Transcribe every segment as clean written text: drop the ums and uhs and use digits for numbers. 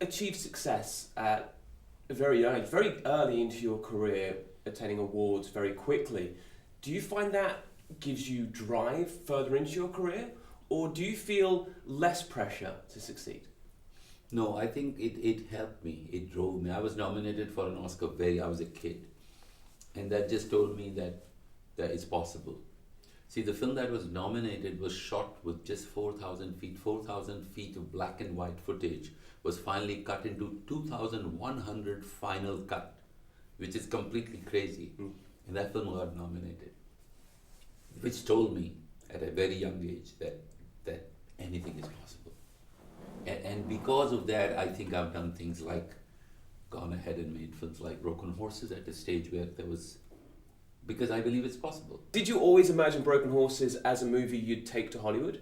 achieve success at a very early into your career, attaining awards very quickly, do you find that gives you drive further into your career, or do you feel less pressure to succeed? No, I think it helped me. It drove me. I was nominated for an Oscar I was a kid. And that just told me that it's possible. See, the film that was nominated was shot with just 4,000 feet. 4,000 feet of black and white footage was finally cut into 2,100 final cut, which is completely crazy. And that film got nominated, which told me at a very young age that anything is possible. And because of that, I think I've done things like gone ahead and made films like Broken Horses at a stage where there was, because I believe it's possible. Did you always imagine Broken Horses as a movie you'd take to Hollywood?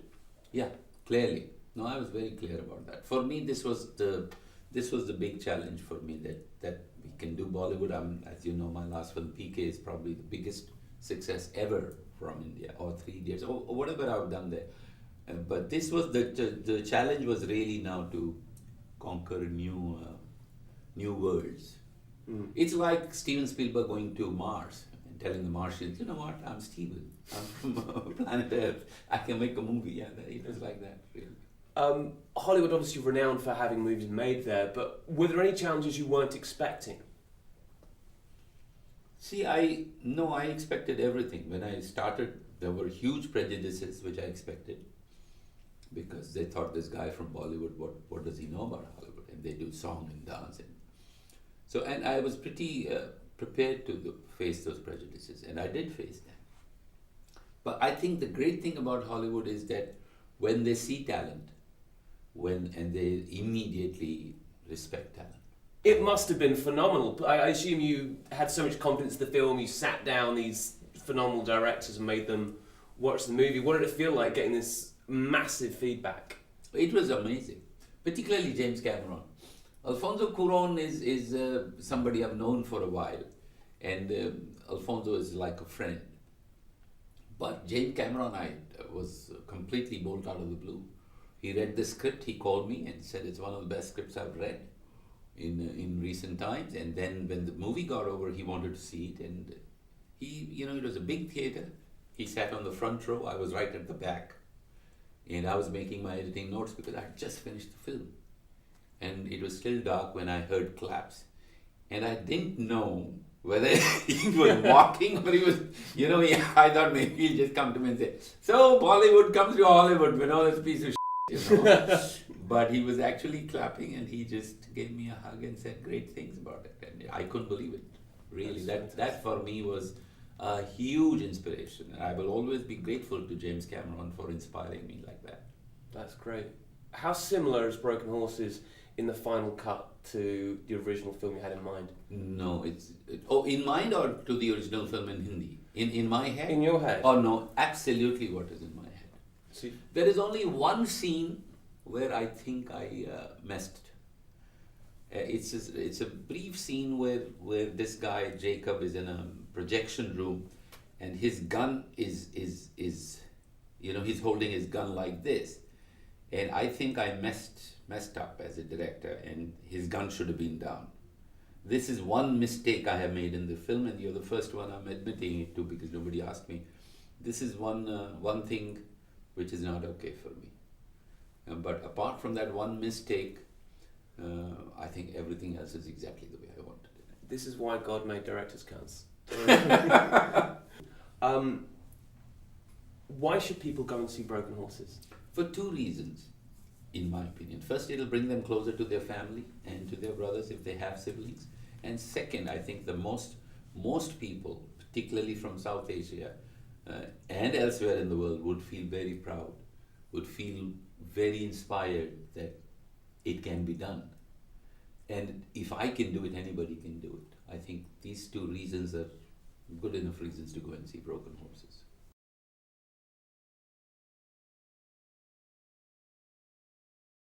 Yeah, clearly. No, I was very clear about that. For me, this was the big challenge for me, that we can do Bollywood. As you know, my last film, PK, is probably the biggest success ever from India, or 3 Idiots, or whatever I've done there. But this was the challenge was really now to conquer new worlds. It's like Steven Spielberg going to Mars and telling the Martians, you know what, I'm Steven. I'm from planet Earth. I can make a movie. Yeah, it was like that, really. Hollywood obviously renowned for having movies made there, but were there any challenges you weren't expecting? See, I expected everything. When I started, there were huge prejudices which I expected, because they thought, this guy from Bollywood, what does he know about Hollywood? And they do song and dance. And I was pretty prepared to face those prejudices, and I did face them. But I think the great thing about Hollywood is that when they see talent, and they immediately respect talent. It must have been phenomenal. I assume you had so much confidence in the film, you sat down these phenomenal directors and made them watch the movie. What did it feel like getting this massive feedback? It was amazing, particularly James Cameron. Alfonso Cuarón is somebody I've known for a while, and Alfonso is like a friend. But James Cameron, I was completely bolt out of the blue. He read the script, he called me and said it's one of the best scripts I've read in recent times. And then when the movie got over, he wanted to see it, and it was a big theater. He sat on the front row, I was right at the back. And I was making my editing notes because I had just finished the film. And it was still dark when I heard claps. And I didn't know whether he was walking or he was, I thought maybe he'll just come to me and say, so Bollywood comes to Hollywood, this piece of But he was actually clapping, and he just gave me a hug and said great things about it. And I couldn't believe it. Really, that for me was a huge inspiration, and I will always be grateful to James Cameron for inspiring me like that. That's great. How similar is Broken Horses in the final cut to the original film you had in mind? No, in mind, or to the original film in Hindi? In my head? In your head? Oh no, absolutely what is in my head. See? There is only one scene where I think I messed. It's a brief scene where this guy Jacob is in a projection room, and his gun is he's holding his gun like this, and I think I messed up as a director, and his gun should have been down. This is one mistake I have made in the film, and you're the first one I'm admitting it to, because nobody asked me. This is one thing which is not okay for me. But apart from that one mistake, I think everything else is exactly the way I wanted it. This is why God made director's cuts. Why should people go and see Broken Horses? For two reasons, in my opinion. First, it'll bring them closer to their family and to their brothers if they have siblings. And second, I think the most people, particularly from South Asia and elsewhere in the world, would feel very proud, would feel very inspired that it can be done. And if I can do it, anybody can do it. I think these two reasons are good enough reasons to go and see Broken Horses.